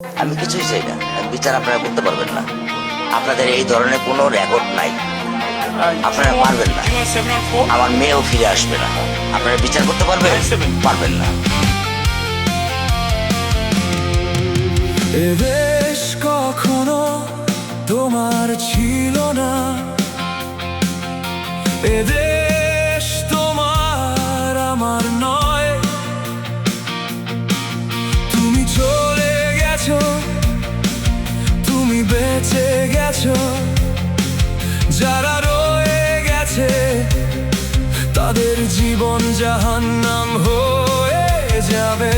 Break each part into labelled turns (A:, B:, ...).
A: আমি কিছুই চাই না, বিচার আপনারা করতে পারবেন না। আপনাদের এই ধরনের কোনো রেকর্ড নাই, আপনারা পারবেন না। আমার মেয়েও ফিরে আসবে না। আপনারা বিচার করতে পারবেন? পারবেন না।
B: এ দেশ কখনো তোমার ছিল না, এ দেশ তোমার আমার নয়। তুমি চলে গেছো, তুমি বেঁচে গেছো, যারা রয়ে গেছে তাদের জীবন জাহান্নাম হয়ে যাবে।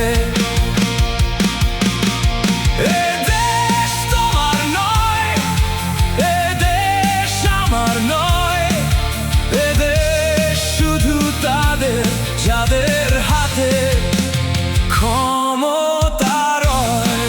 B: এ দেশ তোমার নয়, এ দেশ আমার নয়, এ দেশ শুধু তাদের যাদের হাতে ক্ষমতা রয়।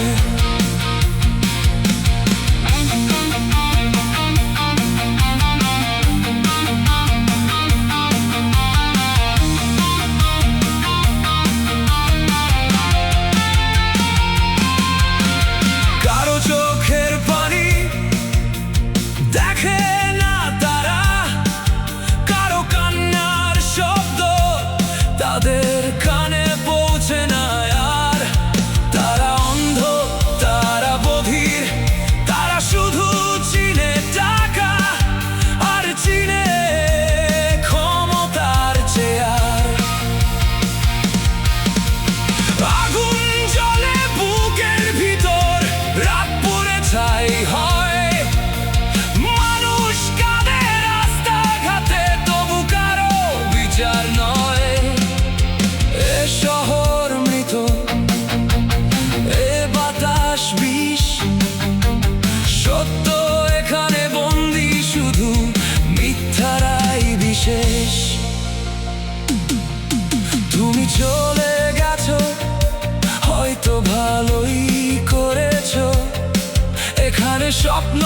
B: কারো চোখের পানি দেখে না তারা, কারো কান্নার শব্দ তাদের কানে পৌঁছে না আর। তারা অন্ধ, তারা বধির, তারা শুধু চিনে টাকা আর চিনে ক্ষমতার চেয়ার। আগুন জ্বলে বুকের ভিতর, রাত পড়ে ছাই হয়, মানুষ কাঁদে রাস্তাঘাটে, তবু কারো বিচার নয়। এ শহর মৃত, এ বাতাস বিষ, সত্য এখানে বন্দি, শুধু মিথ্যারাই বিশেষ। তুমি চলে গেছো, হয়তো ভালোই করেছো, এখানে স্বপ্ন